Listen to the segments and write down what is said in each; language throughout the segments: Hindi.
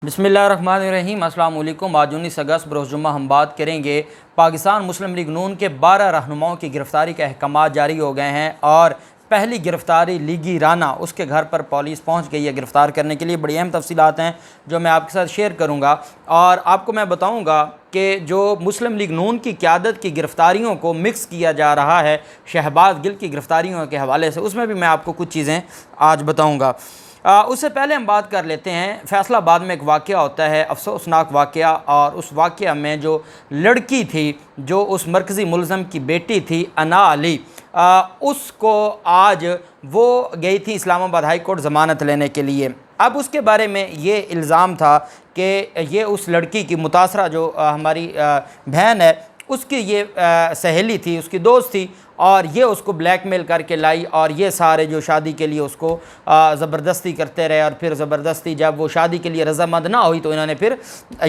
बिस्मिल्लाहिर्रहमानिर्रहीम। अस्सलाम वालेकुम। आज 19 अगस्त बरोज़ जुम्मा हम बात करेंगे पाकिस्तान मुस्लिम लीग नून के 12 रहनुमाओं की गिरफ़्तारी के अहकाम जारी हो गए हैं और पहली गिरफ़्तारी लीगी राना उसके घर पर पुलिस पहुंच गई है गिरफ़्तार करने के लिए। बड़ी अहम तफसीलात हैं जो मैं आपके साथ शेयर करूंगा और आपको मैं बताऊंगा कि जो मुस्लिम लीग नून की क़यादत की गिरफ़्तारियों को मिक्स किया जा रहा है शहबाज गिल की गिरफ़्तारियों के हवाले से, उसमें भी मैं आपको कुछ चीज़ें आज बताऊँगा। उससे पहले हम बात कर लेते हैं, फैसलाबाद में एक वाक़या होता है, अफसोसनाक वाक़या, और उस वाक़या में जो लड़की थी जो उस मरकज़ी मुलज़म की बेटी थी अना अली, उसको आज वो गई थी इस्लामाबाद हाई कोर्ट ज़मानत लेने के लिए। अब उसके बारे में ये इल्ज़ाम था कि ये उस लड़की की मुतासरा जो हमारी बहन है उसकी ये सहेली थी, उसकी दोस्त थी, और ये उसको ब्लैकमेल करके लाई और ये सारे जो शादी के लिए उसको ज़बरदस्ती करते रहे, और फिर ज़बरदस्ती जब वो शादी के लिए रज़ामंद ना हुई तो इन्होंने फिर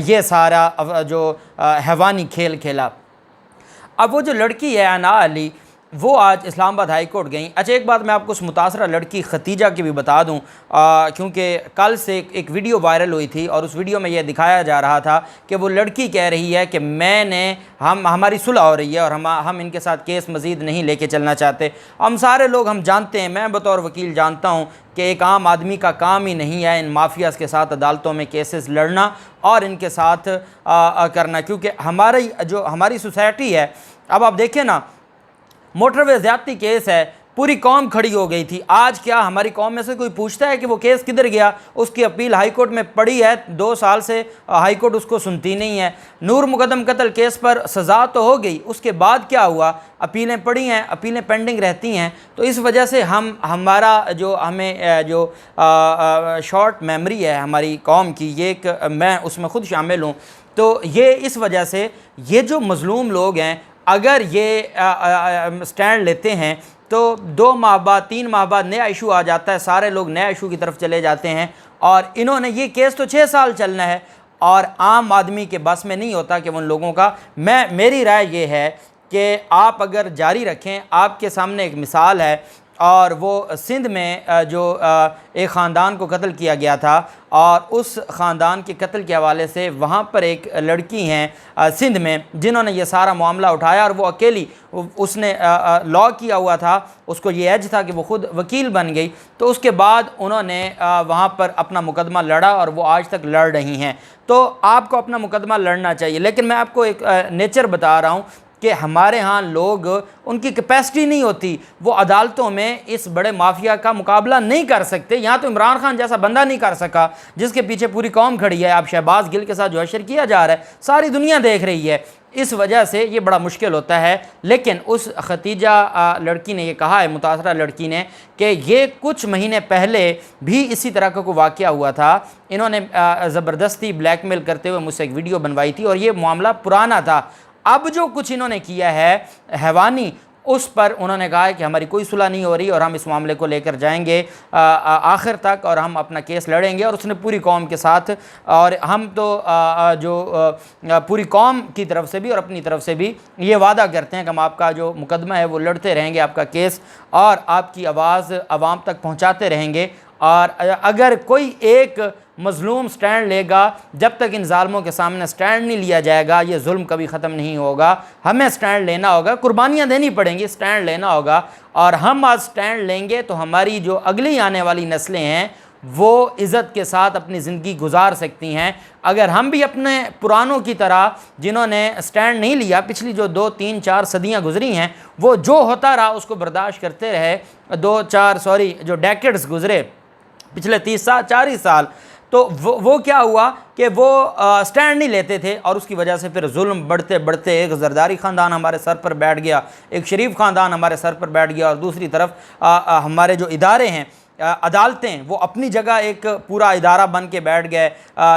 ये सारा जो हैवानी खेल खेला। अब वो जो लड़की है अना अली, वो आज इस्लामाबाद हाई कोर्ट गई। अच्छा, एक बात मैं आपको उस मुतासरा लड़की खतीजा की भी बता दूं, क्योंकि कल से एक वीडियो वायरल हुई थी और उस वीडियो में यह दिखाया जा रहा था कि वो लड़की कह रही है कि हमारी सुलह हो रही है और हम इनके साथ केस मज़ीद नहीं लेके चलना चाहते। हम सारे लोग हम जानते हैं, मैं बतौर वकील जानता हूँ कि एक आम आदमी का काम ही नहीं है इन माफियाज़ के साथ अदालतों में केसेस लड़ना और इनके साथ करना, क्योंकि हमारी सोसाइटी है। अब आप देखें ना, मोटरवे ज़्यादती केस है, पूरी कौम खड़ी हो गई थी। आज क्या हमारी कौम में से कोई पूछता है कि वो केस किधर गया? उसकी अपील हाई कोर्ट में पड़ी है, 2 साल से हाई कोर्ट उसको सुनती नहीं है। नूर मुकदम कत्ल केस पर सज़ा तो हो गई, उसके बाद क्या हुआ? अपीलें पड़ी हैं, अपीलें पेंडिंग रहती हैं। तो इस वजह से हमें जो शॉर्ट मेमोरी है हमारी कौम की, मैं उसमें ख़ुद शामिल हूँ। तो ये इस वजह से ये जो मज़लूम लोग हैं, अगर ये स्टैंड लेते हैं तो 2 माह बाद 3 माह बाद नया इशू आ जाता है, सारे लोग नया इशू की तरफ चले जाते हैं। और इन्होंने ये केस तो 6 साल चलना है और आम आदमी के बस में नहीं होता कि उन लोगों का। मेरी राय ये है कि आप अगर जारी रखें, आपके सामने एक मिसाल है, और वो सिंध में जो एक ख़ानदान को कत्ल किया गया था और उस ख़ानदान के कत्ल के हवाले से वहाँ पर एक लड़की हैं सिंध में जिन्होंने ये सारा मामला उठाया, और वो अकेली, उसने लॉ किया हुआ था, उसको ये एज था कि वो ख़ुद वकील बन गई। तो उसके बाद उन्होंने वहाँ पर अपना मुकदमा लड़ा और वो आज तक लड़ रही हैं। तो आपको अपना मुकदमा लड़ना चाहिए, लेकिन मैं आपको एक नेचर बता रहा हूँ कि हमारे यहाँ लोग, उनकी कैपेसिटी नहीं होती, वो अदालतों में इस बड़े माफिया का मुकाबला नहीं कर सकते। यहाँ तो इमरान खान जैसा बंदा नहीं कर सका जिसके पीछे पूरी कौम खड़ी है। अब शहबाज गिल के साथ जो हशर किया जा रहा है सारी दुनिया देख रही है, इस वजह से ये बड़ा मुश्किल होता है। लेकिन उस खतीजा लड़की ने ये कहा है, मुतासरा लड़की ने, कि ये कुछ महीने पहले भी इसी तरह का कोई वाक़या हुआ था। इन्होंने ज़बरदस्ती ब्लैकमेल करते हुए मुझसे एक वीडियो बनवाई थी और ये मामला पुराना था। अब जो कुछ इन्होंने किया है हैवानी, उस पर उन्होंने कहा है कि हमारी कोई सुलह नहीं हो रही और हम इस मामले को लेकर जाएंगे आखिर तक और हम अपना केस लड़ेंगे। और उसने पूरी कौम के साथ, और हम तो पूरी कौम की तरफ से भी और अपनी तरफ से भी ये वादा करते हैं कि हम आपका जो मुकदमा है वो लड़ते रहेंगे, आपका केस, और आपकी आवाज़ आवाम तक पहुँचाते रहेंगे। और अगर कोई एक मज़लूम स्टैंड लेगा, जब तक इन ज़ालिमों के सामने स्टैंड नहीं लिया जाएगा ये जुल्म कभी ख़त्म नहीं होगा। हमें स्टैंड लेना होगा, कुर्बानियाँ देनी पड़ेंगी, स्टैंड लेना होगा। और हम आज स्टैंड लेंगे तो हमारी जो अगली आने वाली नस्लें हैं वो इज़्ज़त के साथ अपनी ज़िंदगी गुजार सकती हैं। अगर हम भी अपने पुरानों की तरह, जिन्होंने स्टैंड नहीं लिया, पिछली जो 2, 3, 4 सदियाँ गुजरी हैं, वो जो होता रहा उसको बर्दाश्त करते रहे, जो डेकेड्स गुजरे, पिछले 30-40 साल, तो वो क्या हुआ कि वो स्टैंड नहीं लेते थे और उसकी वजह से फिर जुल्म बढ़ते बढ़ते एक ज़रदारी ख़ानदान हमारे सर पर बैठ गया, एक शरीफ ख़ानदान हमारे सर पर बैठ गया, और दूसरी तरफ हमारे जो इदारे हैं, अदालतें, वो अपनी जगह एक पूरा इदारा बन के बैठ गए।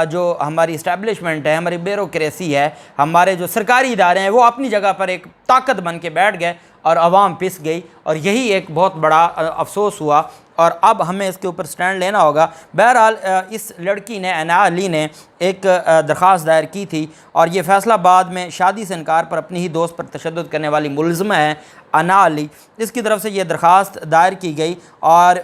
जो हमारी इस्टेब्लिशमेंट है, हमारी ब्यूरोक्रेसी है, हमारे जो सरकारी इदारे हैं, वो अपनी जगह पर एक ताकत बन के बैठ गए और आवाम पिस गई। और यही एक बहुत बड़ा अफसोस हुआ और अब हमें इसके ऊपर स्टैंड लेना होगा। बहरहाल इस लड़की ने, अना अली ने, एक दरख्वास्त दायर की थी और ये फैसलाबाद में शादी से इनकार पर अपनी ही दोस्त पर तशद्दुद करने वाली मुलज़मा है। अना अली, इसकी तरफ से ये दरख्वास्त दायर की गई और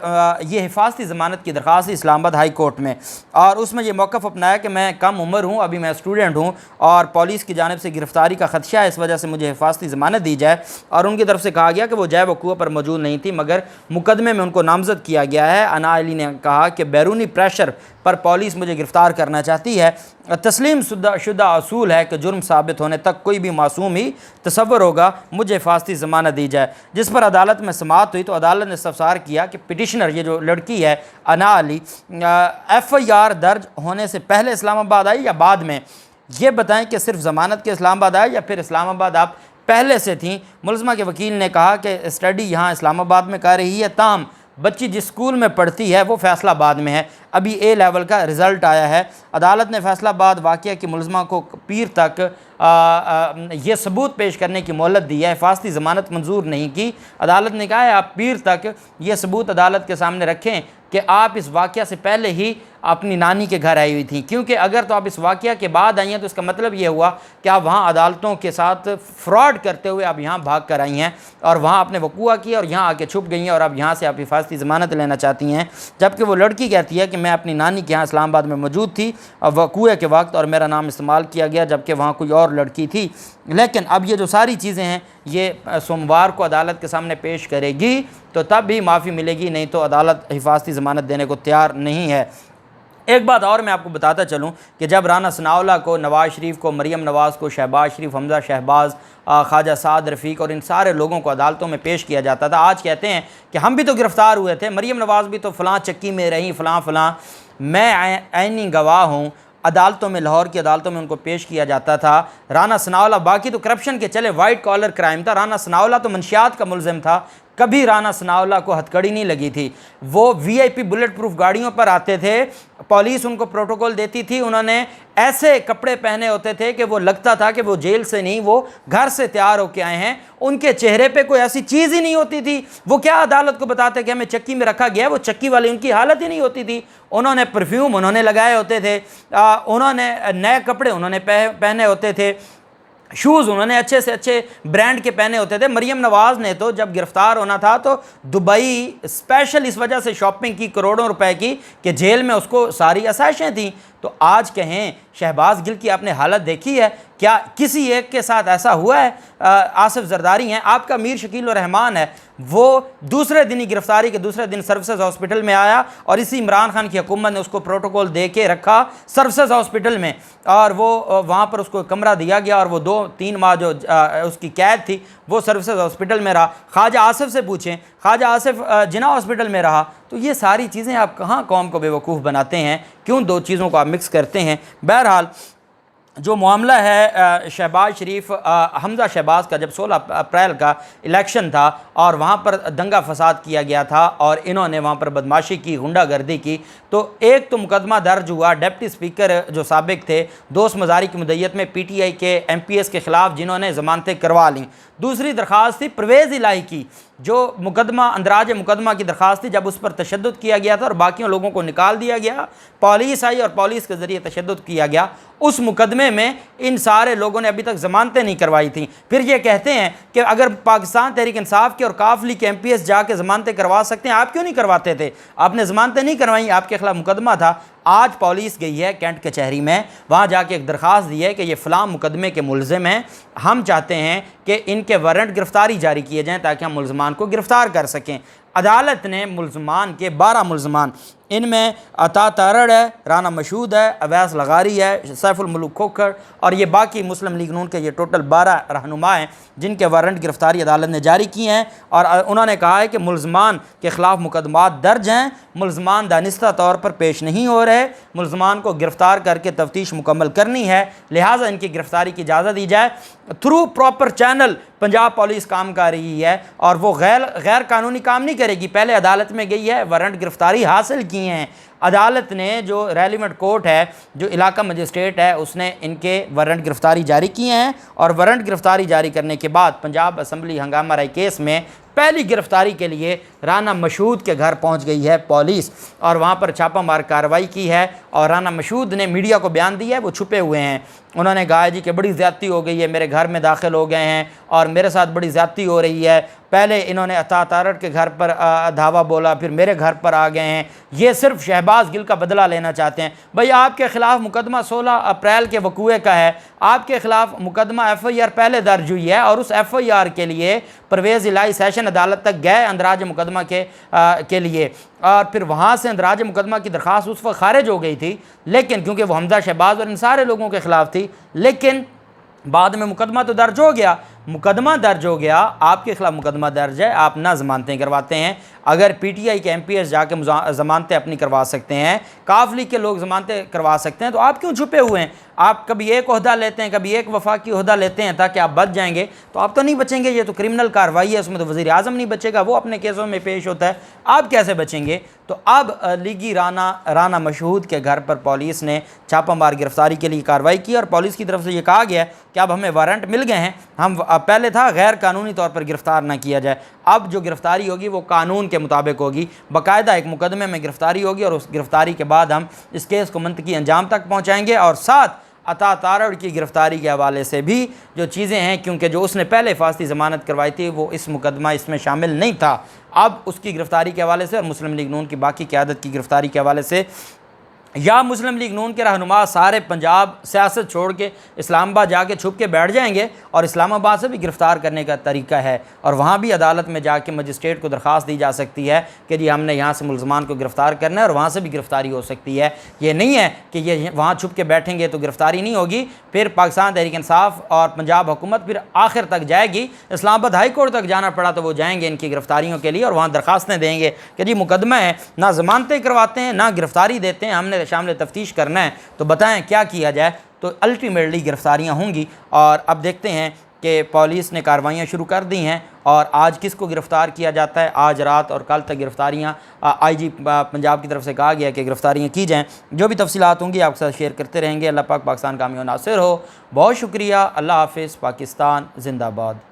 ये हिफाजती ज़मानत की दरख्वास्त इस्लामाबाद हाई कोर्ट में, और उसमें ये मौक़िफ़ अपनाया कि मैं कम उम्र हूँ, अभी मैं स्टूडेंट हूँ और पुलिस की जानिब से गिरफ़्तारी का ख़दशा है, इस वजह से मुझे हिफाजती ज़मानत दी जाए। और उनकी तरफ से कहा गया कि वो जय वक़ूअ पर मौजूद नहीं थी, मगर मुकदमे में उनको नामज़द किया गया है। अना अली ने कहा कि बैरूनी प्रेशर पर पुलिस मुझे गिरफ़्तार करना चाहती है। तस्लीम शुदा असूल है कि जुर्म साबित होने तक कोई भी मासूम ही तसव्वुर होगा, मुझे हिफाजती ज़मानत दी जाए। जिस पर अदालत में समाअत हुई तो अदालत ने इस्तफ़सार किया कि पिटिशनर, ये जो लड़की है अना अली, FIR दर्ज होने से पहले इस्लामाबाद आई या बाद में, ये बताएं कि सिर्फ ज़मानत के इस्लामाबाद आए या फिर इस्लामाबाद आप पहले से थी। मुलज़मा के वकील ने कहा कि स्टडी यहाँ इस्लामाबाद में कर रही है, ताम बच्ची जिस स्कूल में पढ़ती है वो फैसलाबाद में है, अभी A लेवल का रिज़ल्ट आया है। अदालत ने फैसलाबाद वाक़या की मुलज़मा को पीर तक ये सबूत पेश करने की मोहलत दी है, हिफाजती ज़मानत मंजूर नहीं की। अदालत ने कहा है आप पीर तक ये सबूत अदालत के सामने रखें कि आप इस वाक़या से पहले ही अपनी नानी के घर आई हुई थी, क्योंकि अगर तो आप इस वाक़या के बाद आई हैं तो इसका मतलब ये हुआ कि आप वहाँ अदालतों के साथ फ्रॉड करते हुए आप यहाँ भाग कर आई हैं और वहाँ आपने वकूआ किया और यहाँ आके छुप गई हैं और अब यहाँ से आप हिफाजती ज़मानत लेना चाहती हैं। जबकि वो लड़की कहती है कि मैं अपनी नानी के यहाँ इस्लामाबाद में मौजूद थी वकूए के वक्त और मेरा नाम इस्तेमाल किया गया, जबकि वहाँ कोई और लड़की थी। लेकिन अब ये जो सारी चीज़ें हैं ये सोमवार को अदालत के सामने पेश करेगी तो तब भी माफ़ी मिलेगी, नहीं तो अदालत हिफाजती ज़मानत देने को तैयार नहीं है। एक बात और मैं आपको बताता चलूँ कि जब राना सनाउल्लाह को, नवाज़ शरीफ को, मरीम नवाज़ को, शहबाज शरीफ, हमज़ा शहबाज, ख्वाजा साद रफ़ीक और इन सारे लोगों को अदालतों में पेश किया जाता था, आज कहते हैं कि हम भी तो गिरफ़्तार हुए थे, मरीम नवाज़ भी तो फ़लाँ चक्की में रहीं, फ़लाँ। मैं ऐनी गवाह हूँ, अदालतों में, लाहौर की अदालतों में उनको पेश किया जाता था। राना सनाउल्लाह बाकी तो करप्शन के चले, वाइट कॉलर क्राइम था, राना सनाउल्लाह तो मंशियात का मुलज़िम था, कभी राना सनाउल्लाह को हथकड़ी नहीं लगी थी। वो VIP बुलेट प्रूफ गाड़ियों पर आते थे, पुलिस उनको प्रोटोकॉल देती थी, उन्होंने ऐसे कपड़े पहने होते थे कि वो लगता था कि वो जेल से नहीं, वो घर से तैयार होके आए हैं, उनके चेहरे पे कोई ऐसी चीज़ ही नहीं होती थी। वो क्या अदालत को बताते कि हमें चक्की में रखा गया, वो चक्की वाली उनकी हालत ही नहीं होती थी। उन्होंने परफ्यूम उन्होंने लगाए होते थे, उन्होंने नए कपड़े उन्होंने पहने होते थे, शूज़ उन्होंने अच्छे से अच्छे ब्रांड के पहने होते थे। मरीम नवाज़ ने तो जब गिरफ़्तार होना था तो दुबई स्पेशल इस वजह से शॉपिंग की करोड़ों रुपए की कि जेल में उसको सारी आसाइशें थी। तो आज कहें शहबाज गिल की आपने हालत देखी है, क्या किसी एक के साथ ऐसा हुआ है? आसिफ जरदारी हैं, आपका मीर शकील रहमान है, वो दूसरे दिन ही गिरफ्तारी के दूसरे दिन सर्विसेज हॉस्पिटल में आया और इसी इमरान खान की हुकूमत ने उसको प्रोटोकॉल दे के रखा सर्विसेज हॉस्पिटल में, और वो वहाँ पर उसको कमरा दिया गया और वो 2-3 माह जो उसकी कैद थी वो सर्विसेज हॉस्पिटल में रहा। ख्वाजा आसिफ से पूछें, ख्वाजा आसिफ जिना हॉस्पिटल में रहा। तो ये सारी चीज़ें आप कहाँ कौम को बेवकूफ़ बनाते हैं, क्यों दो चीज़ों को आप मिक्स करते हैं? बहरहाल जो मामला है शहबाज शरीफ, हमज़ा शहबाज का जब 16 अप्रैल का इलेक्शन था और वहाँ पर दंगा फसाद किया गया था और इन्होंने वहाँ पर बदमाशी की, गुंडागर्दी की, तो एक तो मुकदमा दर्ज हुआ डिप्टी स्पीकर जो साबिक थे दोस्त मज़ारी की मुद्दत में PTI के MPS के ख़िलाफ़ जिन्होंने ज़मानतें करवा लीं। दूसरी दरख्वास्त थी परवेज़ इलाही की, जो मुकदमा अंदराज मुकदमा की दरख्वास्त थी, जब उस पर तशद्दुद किया गया था और बाकियों लोगों को निकाल दिया गया, पुलिस आई और पुलिस के ज़रिए तशद्दुद किया गया। उस मुकदमे में इन सारे लोगों ने अभी तक ज़मानतें नहीं करवाई थी। फिर ये कहते हैं कि अगर पाकिस्तान तहरीक इंसाफ के और काफली के MPS जाके ज़मानतें करवा सकते हैं, आप क्यों नहीं करवाते थे? आपने ज़मानतें नहीं करवाई, आपके खिलाफ मुकदमा था। आज पुलिस गई है कैंट कचहरी में, वहाँ जाके एक दरख्वास्त दी है कि ये फ़लाँ मुकदमे के मुलज़िम हैं, हम चाहते हैं कि इनके वारंट गिरफ़्तारी जारी किए जाएँ ताकि हम मुलज़मान को गिरफ़्तार कर सकें। अदालत ने मुलज़मान के 12 मुलज़मान, इनमें अता तारड़ है, राना मशहूद है, अवैस लगारी है, सैफुल मुल्क खोखर और ये बाकी मुस्लिम लीग नून के ये टोटल 12 रहनुमा हैं जिनके वारंट गिरफ़्तारी अदालत ने जारी किए हैं। और उन्होंने कहा है कि मुलज़मान के ख़िलाफ़ मुकदमात दर्ज हैं, मुलज़मान दानिस्ता तौर पर पेश नहीं हो रहे, मुलज़मान को गिरफ़्तार करके तफ्तीश मुकम्मल करनी है, लिहाजा इनकी गिरफ़्तारी की इजाज़त दी जाए। Through proper channel Punjab police काम कर रही है और वो गैर कानूनी काम नहीं करेगी। पहले अदालत में गई है, वारंट गिरफ़्तारी हासिल किए हैं, अदालत ने, जो रेलिवेंट कोर्ट है, जो इलाका मजिस्ट्रेट है, उसने इनके वारंट गिरफ्तारी जारी किए हैं। और वारंट गिरफ्तारी जारी करने के बाद पंजाब असम्बली हंगामा राई केस में पहली गिरफ्तारी के लिए राना मशहूद के घर पहुंच गई है पुलिस और वहां पर छापामार कार्रवाई की है। और राना मशहूद ने मीडिया को बयान दिया है, वो छुपे हुए हैं। उन्होंने कहा जी कि बड़ी ज़्यादती हो गई है, मेरे घर में दाखिल हो गए हैं और मेरे साथ बड़ी ज़्यादती हो रही है। पहले इन्होंने अता तारड़ के घर पर धावा बोला, फिर मेरे घर पर आ गए हैं। ये सिर्फ शहबाज गिल का बदला लेना चाहते हैं। भाई आपके ख़िलाफ़ मुकदमा 16 अप्रैल के वकूए का है, आपके ख़िलाफ़ मुकदमा FIR पहले दर्ज हुई है और उस FIR के लिए परवेज़ इलाही सेशन अदालत तक गए अंदराज मुकदमा के लिए। और फिर वहाँ से अंदराज मुकदमा की दरख्वास्त उस वक्त खारिज हो गई थी, लेकिन क्योंकि वो हमजा शहबाज और इन सारे लोगों के ख़िलाफ़ थी, लेकिन बाद में मुकदमा तो दर्ज हो गया। मुकदमा दर्ज हो गया, आपके खिलाफ मुकदमा दर्ज है, आप ना ज़मानतें करवाते हैं। अगर PTI के MPs जाके ज़मानतें अपनी करवा सकते हैं, काफ लीग के लोग ज़मानतें करवा सकते हैं, तो आप क्यों छुपे हुए हैं? आप कभी एक ओहदा लेते हैं, कभी एक वफाकी ओहदा लेते हैं ताकि आप बच जाएंगे, तो आप तो नहीं बचेंगे। ये तो क्रिमिनल कार्रवाई है, उसमें तो वज़ीर आज़म नहीं बचेगा, वो अपने केसों में पेश होता है, आप कैसे बचेंगे? तो अब लीगी राना मशहूद के घर पर पुलिस ने छापामार गिरफ्तारी के लिए कार्रवाई की और पुलिस की तरफ से ये कहा गया कि अब हमें वारंट मिल गए हैं, हम पहले था गैर कानूनी तौर पर गिरफ़्तार ना किया जाए, अब जो गिरफ़्तारी होगी वो कानून के मुताबिक होगी, बाकायदा एक मुकदमे में गिरफ़्तारी होगी और उस गिरफ़्तारी के बाद हम इस केस को मंतकी अंजाम तक पहुँचाएँगे। और साथ अता तारड़ की गिरफ़्तारी के हवाले से भी जो चीज़ें हैं, क्योंकि जो उसने पहले फांसी ज़मानत करवाई थी वो इस मुकदमा इसमें शामिल नहीं था, अब उसकी गिरफ़्तारी के हवाले से और मुस्लिम लीग नून की बाकी क़यादत की गिरफ़्तारी के हवाले से या मुस्लिम लीग नून के रहनुमा सारे पंजाब सियासत छोड़ के इस्लामाबाद जाके छुप के बैठ जाएंगे और इस्लामाबाद से भी गिरफ़्तार करने का तरीका है। और वहाँ भी अदालत में जाके मजिस्ट्रेट को दरख्वास्त दी जा सकती है कि जी हमने यहाँ से मुलज़मान को गिरफ़्तार करना है, और वहाँ से भी गिरफ़्तारी हो सकती है। ये नहीं है कि ये वहाँ छुप के बैठेंगे तो गिरफ़्तारी नहीं होगी, फिर पाकिस्तान तहरीक इंसाफ और पंजाब हुकूमत फिर आखिर तक जाएगी। इस्लामाबाद हाई कोर्ट तक जाना पड़ा तो वो जाएंगे इनकी गिरफ़्तारियों के लिए और वहाँ दरख्वास्तें देंगे कि जी मुकदमा है, ना ज़मानतें करवाते हैं ना गिरफ़्तारी देते हैं, हमने शामिल तफ्तीश करना है, तो बताएं क्या किया जाए। तो अल्टीमेटली गिरफ़्तारियाँ होंगी। और अब देखते हैं कि पुलिस ने कार्रवाइयाँ शुरू कर दी हैं और आज किसको गिरफ़्तार किया जाता है। आज रात और कल तक गिरफ़्तारियाँ IG पंजाब की तरफ से कहा गया कि गिरफ़्तारियाँ की जाएँ। जो भी तफसीलात होंगी आपके साथ शेयर करते रहेंगे। अल्लाह पाक पाकिस्तान कामयाब नासिर हो। बहुत शुक्रिया। अल्लाह हाफ़िज़। पाकिस्तान ज़िंदाबाद।